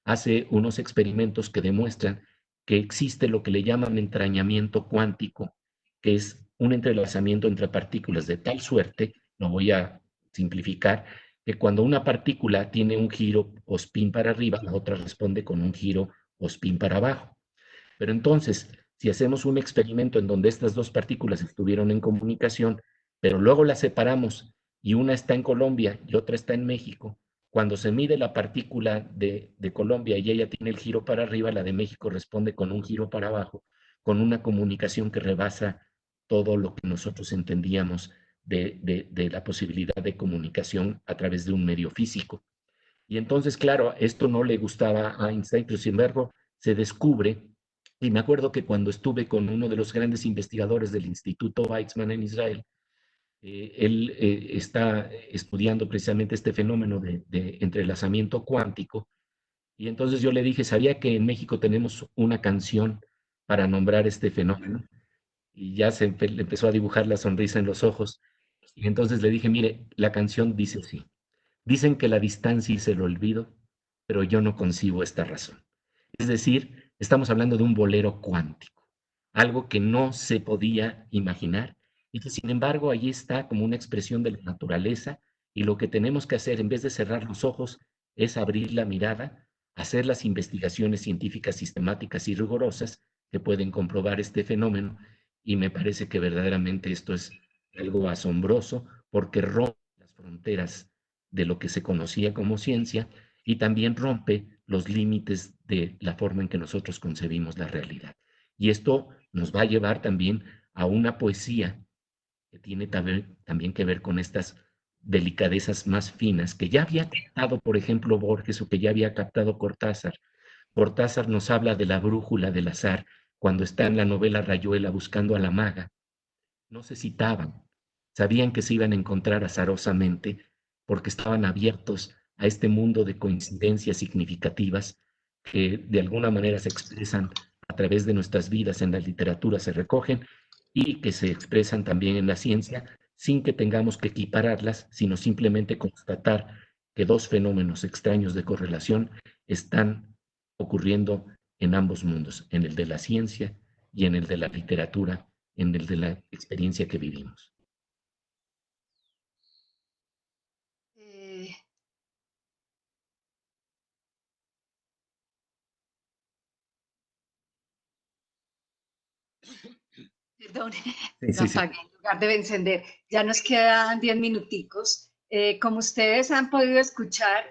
hace unos experimentos que demuestran que existe lo que le llaman entrañamiento cuántico, que es un entrelazamiento entre partículas de tal suerte, lo voy a simplificar, que cuando una partícula tiene un giro o spin para arriba, la otra responde con un giro o spin para abajo. Pero entonces, si hacemos un experimento en donde estas dos partículas estuvieron en comunicación, pero luego las separamos y una está en Colombia y otra está en México, cuando se mide la partícula de Colombia y ella tiene el giro para arriba, la de México responde con un giro para abajo, con una comunicación que rebasa todo lo que nosotros entendíamos de la posibilidad de comunicación a través de un medio físico. Y entonces, claro, esto no le gustaba a Einstein, pero sin embargo se descubre, y me acuerdo que cuando estuve con uno de los grandes investigadores del Instituto Weizmann en Israel, él está estudiando precisamente este fenómeno de entrelazamiento cuántico, y entonces yo le dije, ¿sabía que en México tenemos una canción para nombrar este fenómeno? Y ya le empezó a dibujar la sonrisa en los ojos, y entonces le dije, mire, la canción dice así. Dicen que la distancia es el olvido, pero yo no concibo esta razón. Es decir, estamos hablando de un bolero cuántico, algo que no se podía imaginar y que sin embargo allí está como una expresión de la naturaleza y lo que tenemos que hacer en vez de cerrar los ojos es abrir la mirada, hacer las investigaciones científicas sistemáticas y rigurosas que pueden comprobar este fenómeno y me parece que verdaderamente esto es algo asombroso porque rompe las fronteras de lo que se conocía como ciencia y también rompe los límites de la forma en que nosotros concebimos la realidad. Y esto nos va a llevar también a una poesía que tiene también que ver con estas delicadezas más finas que ya había captado, por ejemplo, Borges o que ya había captado Cortázar. Cortázar nos habla de la brújula del azar cuando está en la novela Rayuela buscando a la maga. No se citaban, sabían que se iban a encontrar azarosamente porque estaban abiertos a este mundo de coincidencias significativas que de alguna manera se expresan a través de nuestras vidas en la literatura, se recogen y que se expresan también en la ciencia sin que tengamos que equipararlas, sino simplemente constatar que dos fenómenos extraños de correlación están ocurriendo en ambos mundos, en el de la ciencia y en el de la literatura, en el de la experiencia que vivimos. Eh, Perdón, Sí, lo sí, sí. apagué en lugar de encender. Ya nos quedan 10 minuticos. Como ustedes han podido escuchar,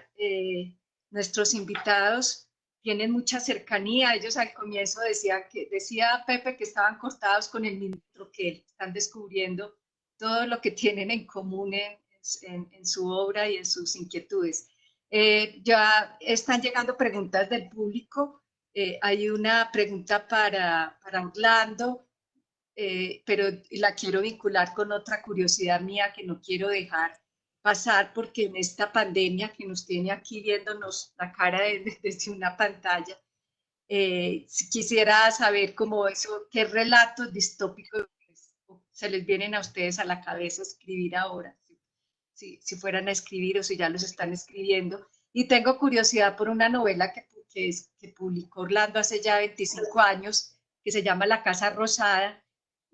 nuestros invitados tienen mucha cercanía. Ellos al comienzo decía Pepe que estaban cortados con el ministro que están descubriendo todo lo que tienen en común en su obra y en sus inquietudes. Ya están llegando preguntas del público. Hay una pregunta para Orlando. Pero la quiero vincular con otra curiosidad mía que no quiero dejar pasar porque en esta pandemia que nos tiene aquí viéndonos la cara desde una pantalla, si quisiera saber cómo eso, qué relatos distópicos se les vienen a ustedes a la cabeza escribir ahora, si fueran a escribir o si ya los están escribiendo. Y tengo curiosidad por una novela que publicó Orlando hace ya 25 años, que se llama La Casa Rosada,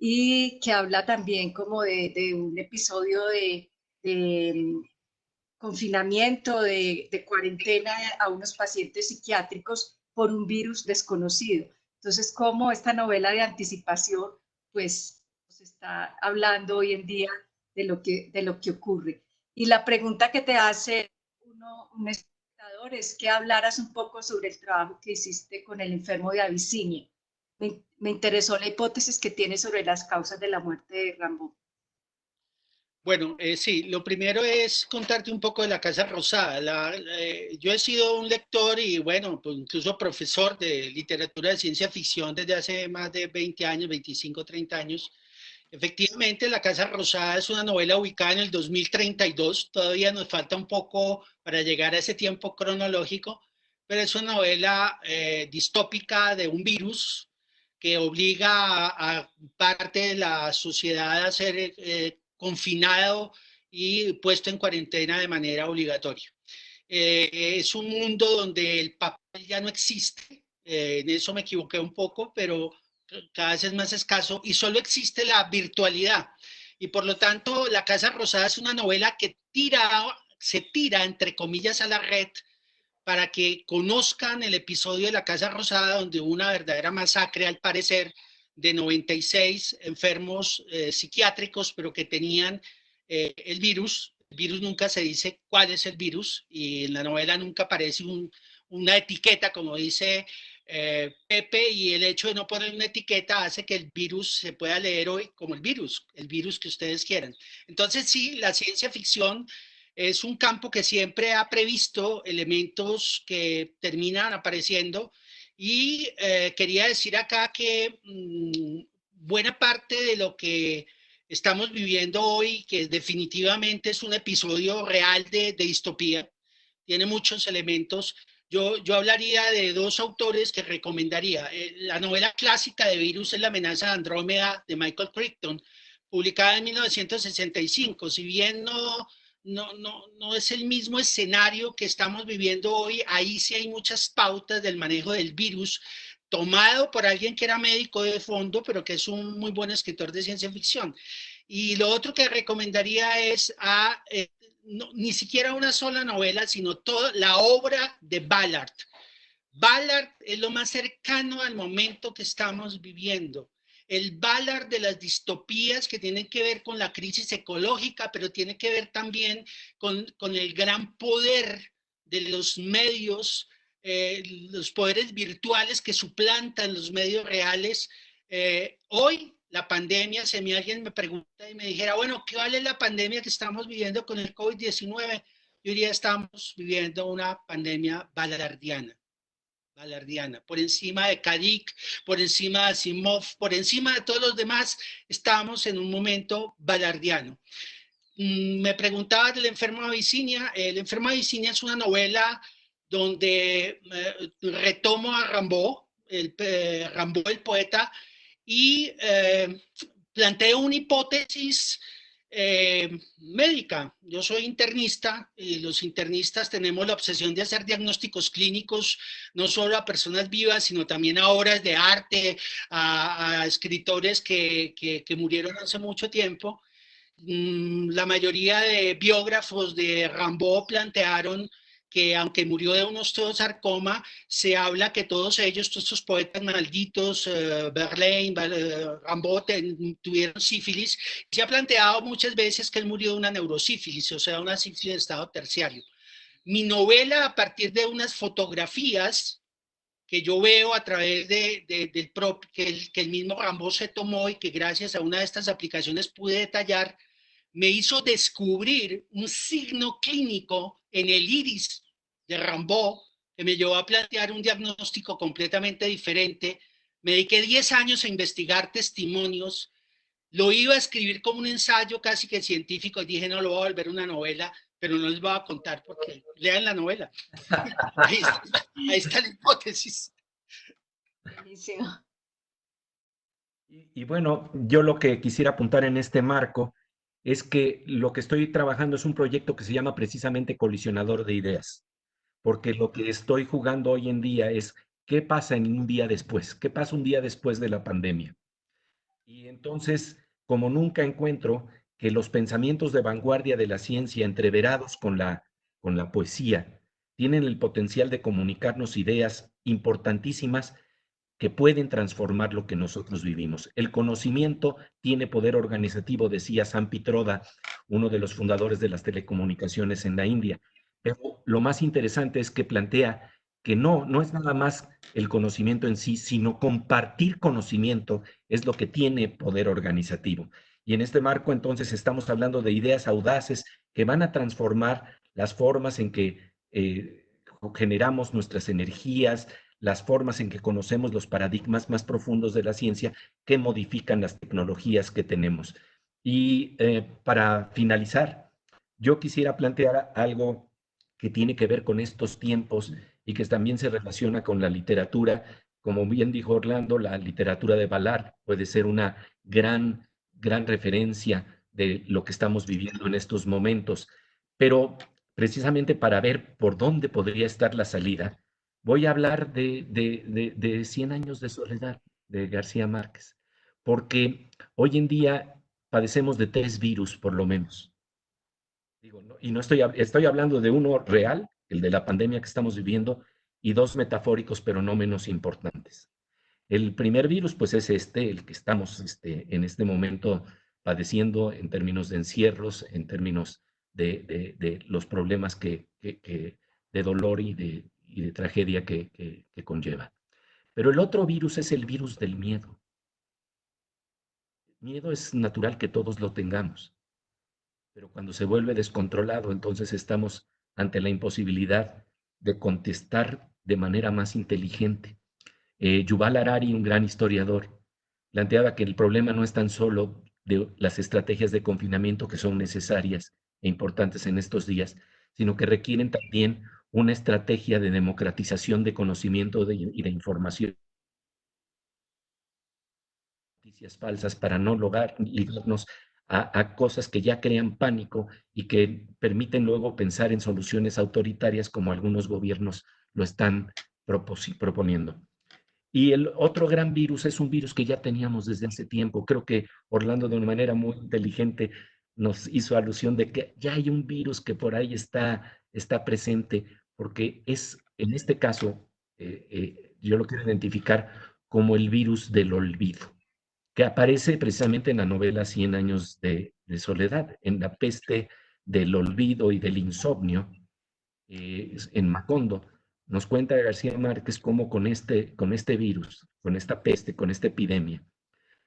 y que habla también como de un episodio de confinamiento, de cuarentena a unos pacientes psiquiátricos por un virus desconocido. Entonces, como esta novela de anticipación, pues, nos está hablando hoy en día de lo que ocurre. Y la pregunta que te hace un espectador es que hablaras un poco sobre el trabajo que hiciste con el enfermo de Abisinia. Me interesó la hipótesis que tienes sobre las causas de la muerte de Rambo. Bueno, sí, lo primero es contarte un poco de la Casa Rosada. Yo he sido un lector y, bueno, pues incluso profesor de literatura de ciencia ficción desde hace más de 20 años, 25, 30 años. Efectivamente, La Casa Rosada es una novela ubicada en el 2032. Todavía nos falta un poco para llegar a ese tiempo cronológico, pero es una novela distópica de un virus que obliga a parte de la sociedad a ser confinado y puesto en cuarentena de manera obligatoria. Es un mundo donde el papel ya no existe, en eso me equivoqué un poco, pero cada vez es más escaso y solo existe la virtualidad. Y por lo tanto, La Casa Rosada es una novela que se tira, entre comillas, a la red para que conozcan el episodio de La Casa Rosada, donde hubo una verdadera masacre, al parecer, de 96 enfermos psiquiátricos, pero que tenían el virus. El virus nunca se dice cuál es el virus, y en la novela nunca aparece una etiqueta, como dice Pepe, y el hecho de no poner una etiqueta hace que el virus se pueda leer hoy como el virus que ustedes quieran. Entonces, sí, la ciencia ficción es un campo que siempre ha previsto elementos que terminan apareciendo y quería decir acá que buena parte de lo que estamos viviendo hoy, que definitivamente es un episodio real de distopía, tiene muchos elementos. Yo hablaría de dos autores que recomendaría. La novela clásica de Virus es La amenaza de Andrómeda de Michael Crichton, publicada en 1965. Si bien no es el mismo escenario que estamos viviendo hoy, ahí sí hay muchas pautas del manejo del virus, tomado por alguien que era médico de fondo, pero que es un muy buen escritor de ciencia ficción. Y lo otro que recomendaría es ni siquiera una sola novela, sino toda la obra de Ballard. Ballard es lo más cercano al momento que estamos viviendo. El Ballard de las distopías que tienen que ver con la crisis ecológica, pero tiene que ver también con el gran poder de los medios, los poderes virtuales que suplantan los medios reales. Hoy, la pandemia, si alguien me pregunta y me dijera, bueno, ¿qué vale la pandemia que estamos viviendo con el COVID-19? Yo diría, estamos viviendo una pandemia ballardiana, por encima de Kadik, por encima de Asimov, por encima de todos los demás, estamos en un momento ballardiano. Me preguntaba del enfermo de Abisinia. El enfermo de Abisinia es una novela donde retomo a Rimbaud, Rimbaud el poeta, y planteo una hipótesis médica. Yo soy internista y los internistas tenemos la obsesión de hacer diagnósticos clínicos no solo a personas vivas, sino también a obras de arte, a escritores que murieron hace mucho tiempo. La mayoría de biógrafos de Rimbaud plantearon que aunque murió de un osteosarcoma, se habla que todos ellos, todos estos poetas malditos, Verlaine, Rimbaud, tuvieron sífilis. Se ha planteado muchas veces que él murió de una neurosífilis, o sea, una sífilis de estado terciario. Mi novela, a partir de unas fotografías que yo veo a través que el mismo Rimbaud se tomó y que gracias a una de estas aplicaciones pude detallar, me hizo descubrir un signo clínico en el iris de Rimbaud que me llevó a plantear un diagnóstico completamente diferente. Me dediqué 10 años a investigar testimonios, lo iba a escribir como un ensayo casi que científico y dije, no, lo voy a volver una novela, pero no les voy a contar porque lean la novela. Ahí está la hipótesis. Buenísimo. Y bueno, yo lo que quisiera apuntar en este marco es que lo que estoy trabajando es un proyecto que se llama precisamente Colisionador de Ideas, porque lo que estoy jugando hoy en día es qué pasa en un día después, qué pasa un día después de la pandemia. Y entonces, como nunca encuentro que los pensamientos de vanguardia de la ciencia entreverados con la poesía tienen el potencial de comunicarnos ideas importantísimas que pueden transformar lo que nosotros vivimos. El conocimiento tiene poder organizativo, decía Sam Pitroda, uno de los fundadores de las telecomunicaciones en la India. Pero lo más interesante es que plantea que no es nada más el conocimiento en sí, sino compartir conocimiento es lo que tiene poder organizativo. Y en este marco, entonces, estamos hablando de ideas audaces que van a transformar las formas en que generamos nuestras energías, las formas en que conocemos los paradigmas más profundos de la ciencia que modifican las tecnologías que tenemos. Y para finalizar, yo quisiera plantear algo que tiene que ver con estos tiempos y que también se relaciona con la literatura. Como bien dijo Orlando, la literatura de Ballard puede ser una gran referencia de lo que estamos viviendo en estos momentos. Pero precisamente para ver por dónde podría estar la salida, voy a hablar de 100 años de soledad de García Márquez, porque hoy en día padecemos de 3 virus por lo menos. Digo, y no estoy hablando de uno real, el de la pandemia que estamos viviendo, y 2 metafóricos, pero no menos importantes. El primer virus, pues es el que estamos en este momento padeciendo en términos de encierros, en términos de los problemas de dolor y de tragedia que conlleva. Pero el otro virus es el virus del miedo. Miedo es natural que todos lo tengamos, pero cuando se vuelve descontrolado, entonces estamos ante la imposibilidad de contestar de manera más inteligente. Yuval Harari, un gran historiador, planteaba que el problema no es tan solo de las estrategias de confinamiento que son necesarias e importantes en estos días, sino que requieren también una estrategia de democratización de conocimiento y de información. Noticias falsas para no lograr ligarnos a cosas que ya crean pánico y que permiten luego pensar en soluciones autoritarias como algunos gobiernos lo están proponiendo. Y el otro gran virus es un virus que ya teníamos desde hace tiempo. Creo que Orlando de una manera muy inteligente nos hizo alusión de que ya hay un virus que por ahí está presente, porque es, en este caso, yo lo quiero identificar como el virus del olvido, que aparece precisamente en la novela 100 años de soledad, en la peste del olvido y del insomnio, en Macondo. Nos cuenta García Márquez cómo con este virus, con esta peste, con esta epidemia,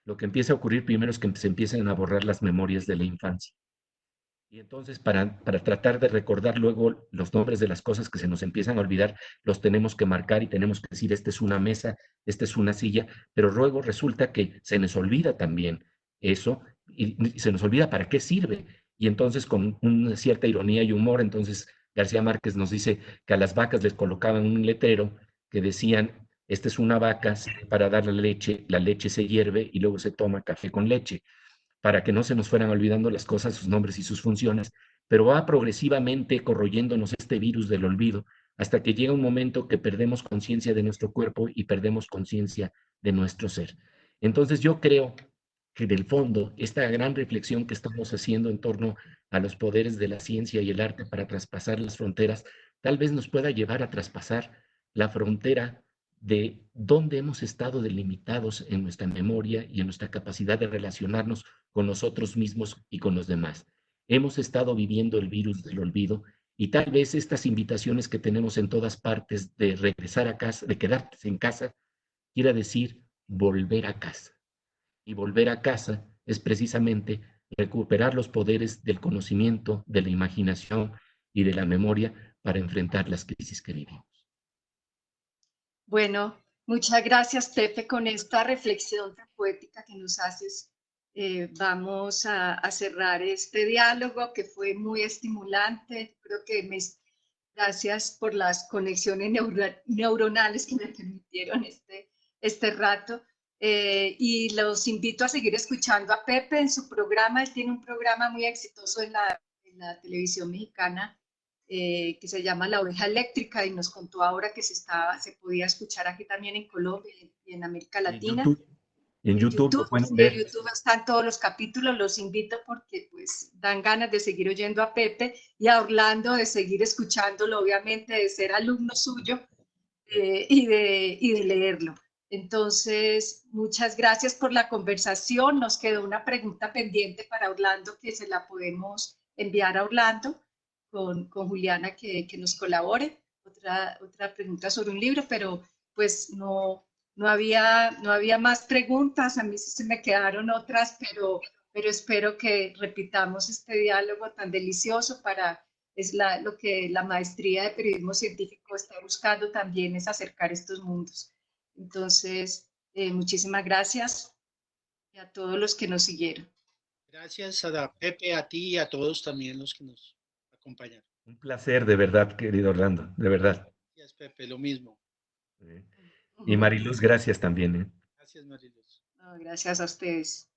lo que empieza a ocurrir primero es que se empiezan a borrar las memorias de la infancia. Y entonces para tratar de recordar luego los nombres de las cosas que se nos empiezan a olvidar, los tenemos que marcar y tenemos que decir, esta es una mesa, esta es una silla, pero luego resulta que se nos olvida también eso y se nos olvida para qué sirve. Y entonces con una cierta ironía y humor, entonces García Márquez nos dice que a las vacas les colocaban un letrero que decían, esta es una vaca para dar la leche se hierve y luego se toma café con leche, para que no se nos fueran olvidando las cosas, sus nombres y sus funciones, pero va progresivamente corroyéndonos este virus del olvido hasta que llega un momento que perdemos conciencia de nuestro cuerpo y perdemos conciencia de nuestro ser. Entonces yo creo que del fondo, esta gran reflexión que estamos haciendo en torno a los poderes de la ciencia y el arte para traspasar las fronteras, tal vez nos pueda llevar a traspasar la frontera de dónde hemos estado delimitados en nuestra memoria y en nuestra capacidad de relacionarnos con nosotros mismos y con los demás. Hemos estado viviendo el virus del olvido y tal vez estas invitaciones que tenemos en todas partes de regresar a casa, de quedarse en casa, quiera decir volver a casa. Y volver a casa es precisamente recuperar los poderes del conocimiento, de la imaginación y de la memoria para enfrentar las crisis que vivimos. Bueno, muchas gracias, Pepe, con esta reflexión tan poética que nos haces. Vamos a cerrar este diálogo que fue muy estimulante. Creo que gracias por las conexiones neuronales que me permitieron este rato. Y los invito a seguir escuchando a Pepe en su programa. Él tiene un programa muy exitoso en la televisión mexicana que se llama La Oveja Eléctrica y nos contó ahora que se podía escuchar aquí también en Colombia y en América Latina. En YouTube lo pueden ver. En YouTube están todos los capítulos, los invito porque pues dan ganas de seguir oyendo a Pepe y a Orlando de seguir escuchándolo, obviamente de ser alumno suyo y de leerlo. Entonces, muchas gracias por la conversación. Nos quedó una pregunta pendiente para Orlando que se la podemos enviar a Orlando con Juliana que nos colabore. Otra pregunta sobre un libro, pero pues no había más preguntas. A mí sí se me quedaron otras, pero espero que repitamos este diálogo tan delicioso lo que la maestría de periodismo científico está buscando también es acercar estos mundos. Entonces, muchísimas gracias a todos los que nos siguieron. Gracias a Pepe, a ti y a todos también los que nos acompañaron. Un placer, de verdad, querido Orlando, de verdad. Gracias, Pepe, lo mismo. Y Mariluz, gracias también. Gracias, Mariluz. No, gracias a ustedes.